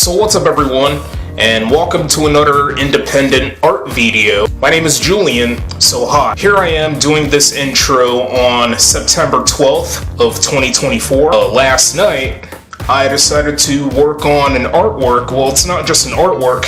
So what's up everyone, and welcome to another independent art video. My name is Julian, so hi. Here I am doing this intro on September 12th of 2024. Last night, I decided to work on an artwork. Well, it's not just an artwork,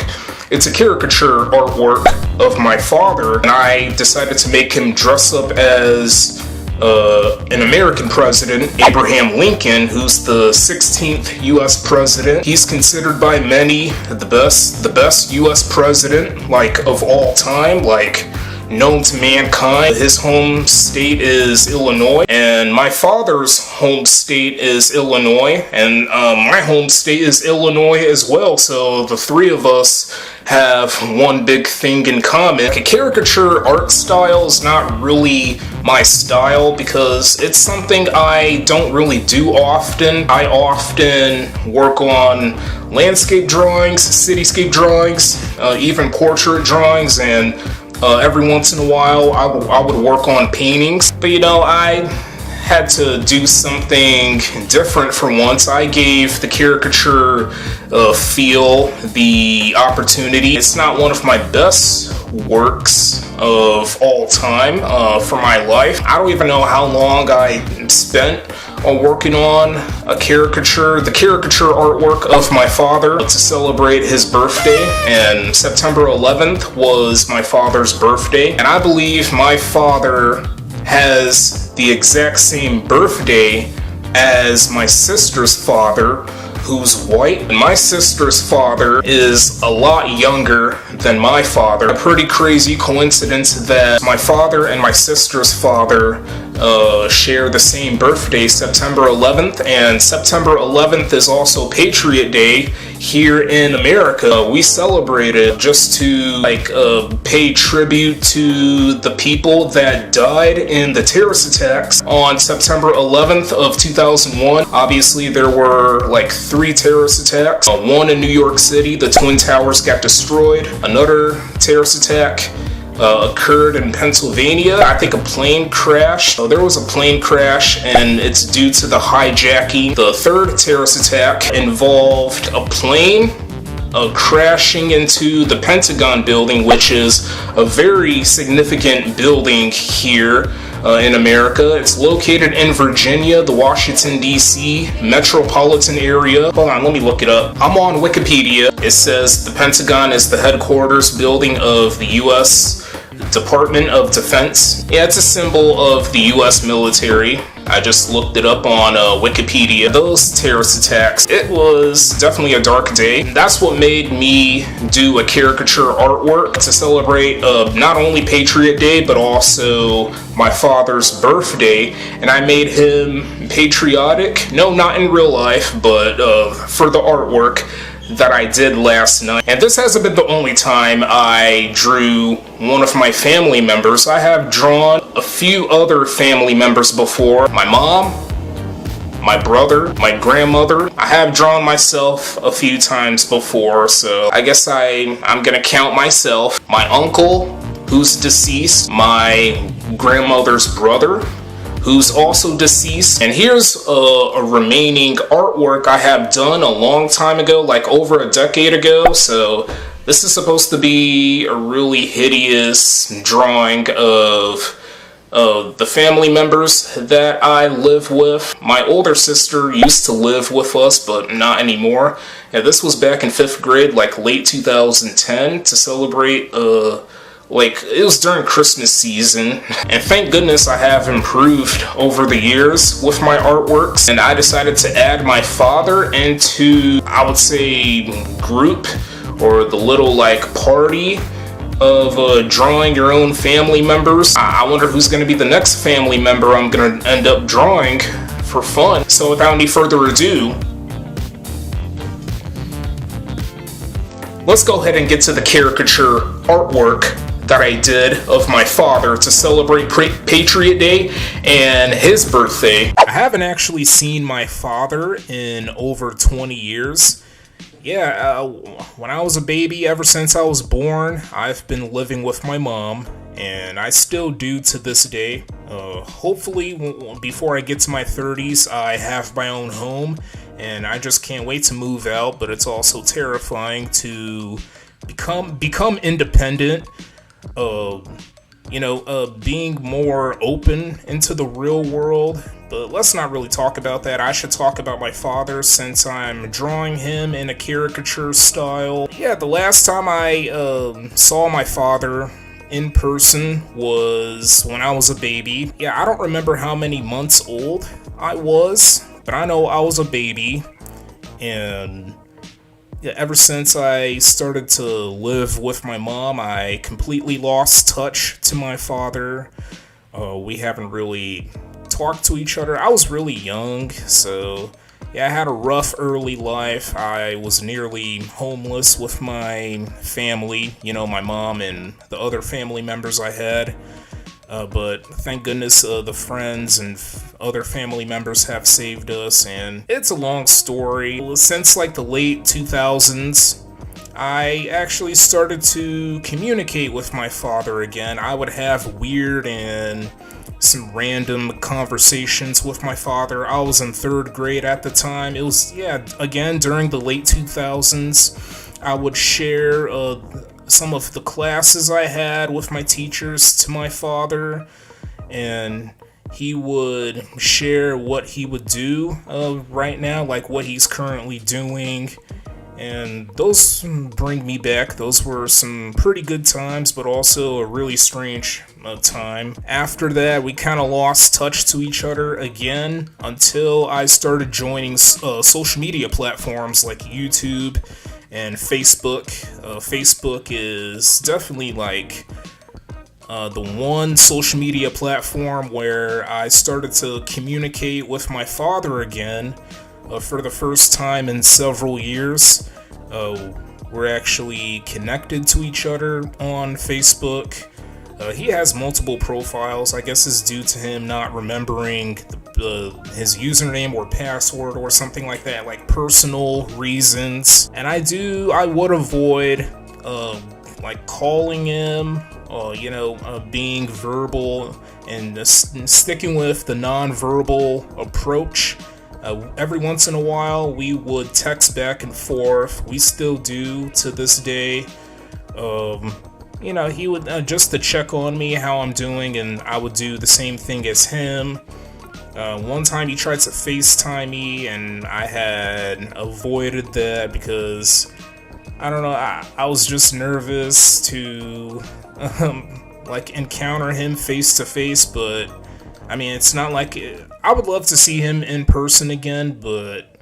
it's a caricature artwork of my father, and I decided to make him dress up as an American president, Abraham Lincoln, who's the 16th U.S. president. He's considered by many the best U.S. president, like, of all time, like, known to mankind. His home state is Illinois, and my father's home state is Illinois, and my home state is Illinois as well, so the three of us have one big thing in common. Like, a caricature art style is not really my style because it's something I don't really do often. I often work on landscape drawings, cityscape drawings, even portrait drawings, and every once in a while I would work on paintings. But you know, I had to do something different for once. I gave the caricature feel the opportunity. It's not one of my best works of all time for my life. I don't even know how long I spent on working on the caricature artwork of my father to celebrate his birthday, and September 11th was my father's birthday, and I believe my father has the exact same birthday as my sister's father, who's white. And my sister's father is a lot younger than my father. A pretty crazy coincidence that my father and my sister's father share the same birthday, September 11th, and September 11th is also Patriot Day here in America. We celebrate it just to pay tribute to the people that died in the terrorist attacks on September 11th of 2001. Obviously, there were like 3 terrorist attacks. One in New York City, the Twin Towers got destroyed. Another terrorist attack occurred in Pennsylvania. I think a plane crashed. There was a plane crash, and it's due to the hijacking. The third terrorist attack involved a plane crashing into the Pentagon building, which is a very significant building here in America. It's located in Virginia, the Washington, D.C. metropolitan area. Hold on, let me look it up. I'm on Wikipedia. It says the Pentagon is the headquarters building of the U.S. Department of Defense. Yeah, it's a symbol of the U.S. military. I just looked it up on Wikipedia. Those terrorist attacks, it was definitely a dark day. That's what made me do a caricature artwork to celebrate not only Patriot Day, but also my father's birthday. And I made him patriotic. No, not in real life, but for the artwork that I did last night. And this hasn't been the only time I drew one of my family members. I have drawn a few other family members before. My mom, my brother, my grandmother. I have drawn myself a few times before, so I guess I'm gonna count myself. My uncle, who's deceased, my grandmother's brother, who's also deceased. And here's a remaining artwork I have done a long time ago, like over a decade ago. So this is supposed to be a really hideous drawing of the family members that I live with. My older sister used to live with us, but not anymore. And this was back in 5th grade, like late 2010, to celebrate it was during Christmas season, and thank goodness I have improved over the years with my artworks, and I decided to add my father into, I would say, group, or the little party of drawing your own family members. I wonder who's going to be the next family member I'm going to end up drawing for fun. So without any further ado, let's go ahead and get to the caricature artwork that I did of my father to celebrate Patriot Day and his birthday. I haven't actually seen my father in over 20 years. Yeah, when I was a baby, ever since I was born, I've been living with my mom, and I still do to this day. Hopefully, before I get to my 30s, I have my own home and I just can't wait to move out, but it's also terrifying to become independent, being more open into the real world. But let's not really talk about that. I should talk about my father, since I'm drawing him in a caricature style. Yeah, the last time I saw my father in person was when I was a baby. Yeah, I don't remember how many months old I was, but I know I was a baby. And yeah, ever since I started to live with my mom, I completely lost touch to my father. We haven't really talked to each other. I was really young, so yeah, I had a rough early life. I was nearly homeless with my family, my mom and the other family members I had. But thank goodness the friends and other family members have saved us, and it's a long story. Since like the late 2000s, I actually started to communicate with my father again. I would have weird and some random conversations with my father. I was in 3rd grade at the time. It was, again, during the late 2000s. I would share some of the classes I had with my teachers to my father, and he would share what he would do right now, like what he's currently doing, and those bring me back. Those were some pretty good times, but also a really strange time. After that, we kind of lost touch to each other again until I started joining social media platforms like YouTube and Facebook. Facebook is definitely like the one social media platform where I started to communicate with my father again for the first time in several years. We're actually connected to each other on Facebook. He has multiple profiles. I guess it's due to him not remembering his username or password or something like that, like personal reasons. And I would avoid like calling him, being verbal and sticking with the non-verbal approach. Every once in a while, we would text back and forth. We still do to this day. He would just to check on me, how I'm doing, and I would do the same thing as him. One time he tried to FaceTime me, and I had avoided that because, I don't know, I was just nervous to encounter him face to face, but I mean, it's not like I would love to see him in person again, but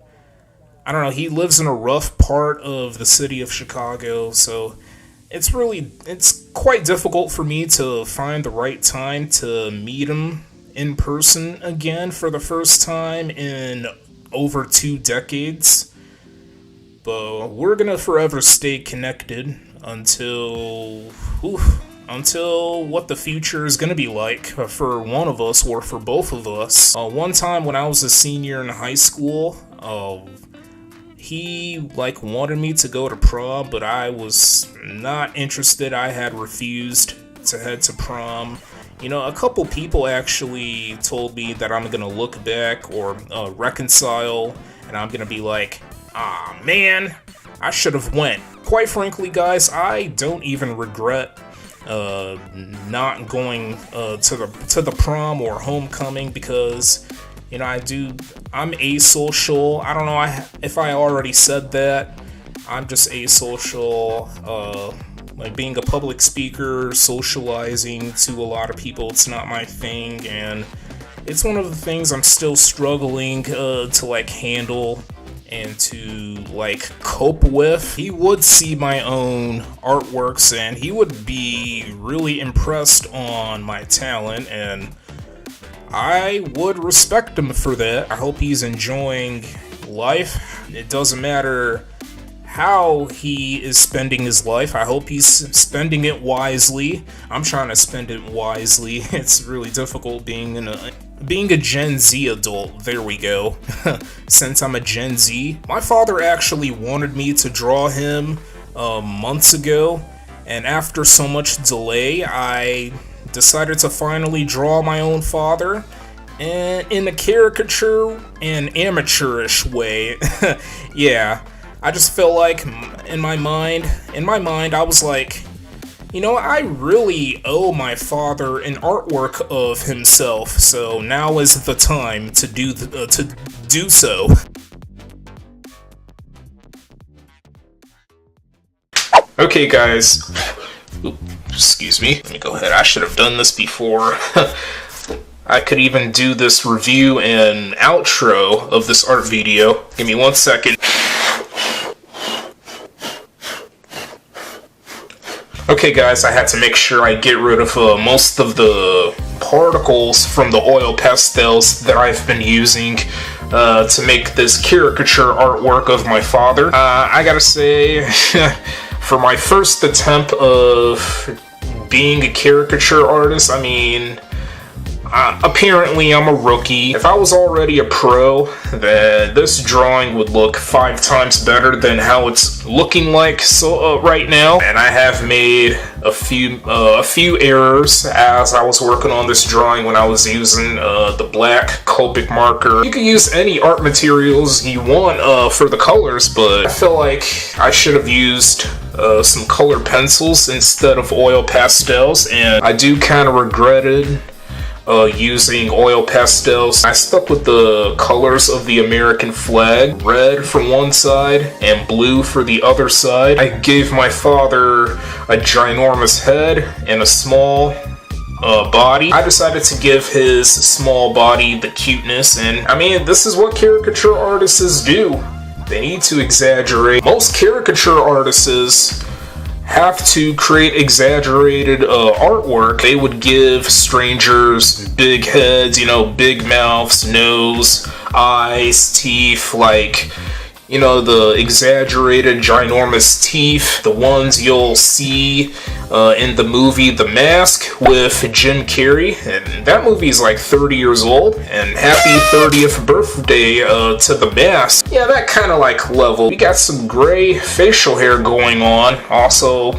I don't know, he lives in a rough part of the city of Chicago, so it's quite difficult for me to find the right time to meet him in person again for the first time in over 2 decades. But we're gonna forever stay connected until what the future is gonna be like for one of us or for both of us. One time when I was a senior in high school, he wanted me to go to prom, but I was not interested. I had refused to head to prom. A couple people actually told me that I'm gonna look back or reconcile, and I'm gonna be like, ah man, I should have went. Quite frankly, guys, I don't even regret not going to the prom or homecoming, because I'm asocial. I don't know if I already said that. I'm just asocial. Being a public speaker, socializing to a lot of people, it's not my thing, and it's one of the things I'm still struggling to handle and to cope with. He would see my own artworks, and he would be really impressed on my talent, and I would respect him for that. I hope he's enjoying life. It doesn't matter how he is spending his life. I hope he's spending it wisely. I'm trying to spend it wisely. It's really difficult being a Gen Z adult. There we go. Since I'm a Gen Z. My father actually wanted me to draw him months ago, and after so much delay, I decided to finally draw my own father, and in a caricature and amateurish way. Yeah, I just feel like in my mind, I was like, you know, I really owe my father an artwork of himself, so now is the time to do so. Okay, guys. Excuse me. Let me go ahead. I should have done this before. I could even do this review and outro of this art video. Give me 1 second. Okay guys, I had to make sure I get rid of most of the particles from the oil pastels that I've been using to make this caricature artwork of my father. I gotta say, for my first attempt of being a caricature artist, I mean, apparently I'm a rookie. If I was already a pro, then this drawing would look 5 times better than how it's looking like right now. And I have made a few errors as I was working on this drawing when I was using the black Copic marker. You can use any art materials you want for the colors, but I feel like I should have used some colored pencils instead of oil pastels, and I do kind of regretted using oil pastels. I stuck with the colors of the American flag, red for one side and blue for the other side. I gave my father a ginormous head and a small body. I decided to give his small body the cuteness, and I mean, this is what caricature artists do. They need to exaggerate. Most caricature artists have to create exaggerated artwork. They would give strangers big heads, you know, big mouths, nose, eyes, teeth, like, you know, the exaggerated ginormous teeth, the ones you'll see in the movie The Mask with Jim Carrey, and that movie is like 30 years old, and happy 30th birthday to The Mask. Yeah, that kind of like level. We got some gray facial hair going on, also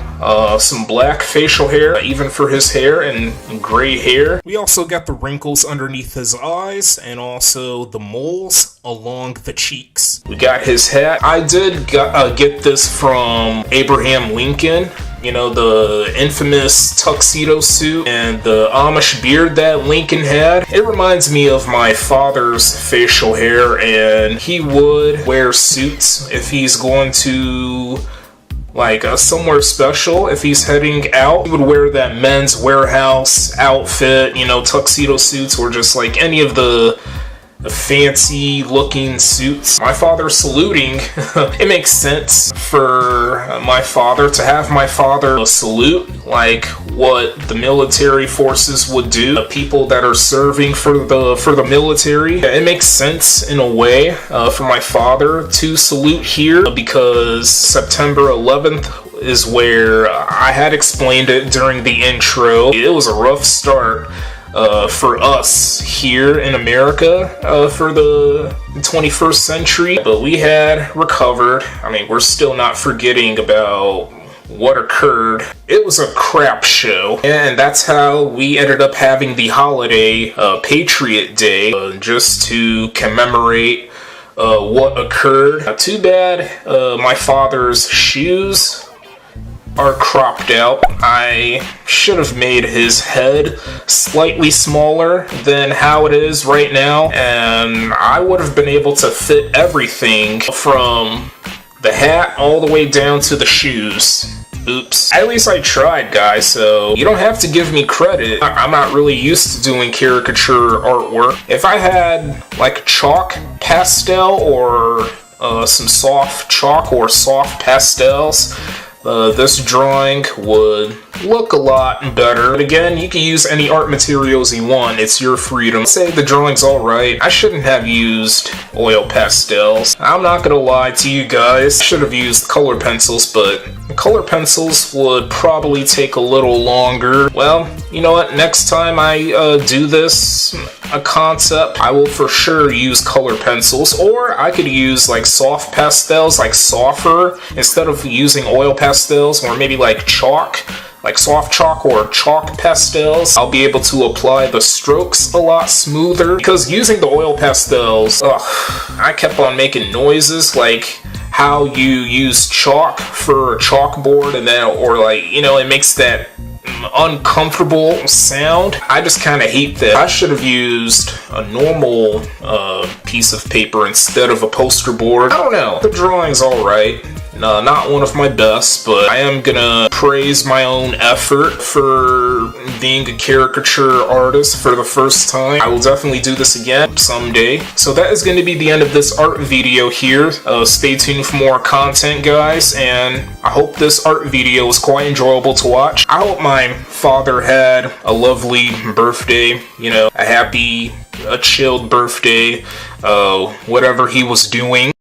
some black facial hair, even for his hair, and gray hair. We also got the wrinkles underneath his eyes, and also the moles along the cheeks. We got his hat. I did get this from Abraham Lincoln. You know, the infamous tuxedo suit and the Amish beard that Lincoln had. It reminds me of my father's facial hair, and he would wear suits if he's going to, like, somewhere special. If he's heading out, he would wear that Men's Warehouse outfit, you know, tuxedo suits, or just like any of the fancy looking suits. My father saluting, it makes sense for my father to have my father salute like what the military forces would do, people that are serving for the military. It makes sense in a way for my father to salute here, because September 11th is where I had explained it during the intro. It was a rough start for us here in America for the 21st century, but we had recovered. I mean, we're still not forgetting about what occurred. It was a crap show, and that's how we ended up having the holiday Patriot Day, just to commemorate what occurred. Too bad my father's shoes are cropped out. I should have made his head slightly smaller than how it is right now, and I would have been able to fit everything from the hat all the way down to the shoes. Oops. At least I tried, guys, so you don't have to give me credit. I'm not really used to doing caricature artwork. If I had like chalk pastel or some soft chalk or soft pastels, this drawing would look a lot better. But again, you can use any art materials you want. It's your freedom. Say the drawing's alright. I shouldn't have used oil pastels. I'm not gonna lie to you guys. I should have used color pencils, but color pencils would probably take a little longer. Well, you know what? Next time I do this, a concept, I will for sure use color pencils, or I could use like soft pastels, like softer, instead of using oil pastels, or maybe like chalk. like soft chalk or chalk pastels, I'll be able to apply the strokes a lot smoother. Because using the oil pastels, I kept on making noises like how you use chalk for a chalkboard and then, or like, you know, it makes that uncomfortable sound. I just kind of hate that. I should have used a normal piece of paper instead of a poster board. I don't know. The drawing's alright. No, not one of my best, but I am gonna praise my own effort for being a caricature artist for the first time. I will definitely do this again someday. So that is going to be the end of this art video here. Stay tuned for more content, guys, and I hope this art video was quite enjoyable to watch. I hope my father had a lovely birthday, you know, a chilled birthday, whatever he was doing.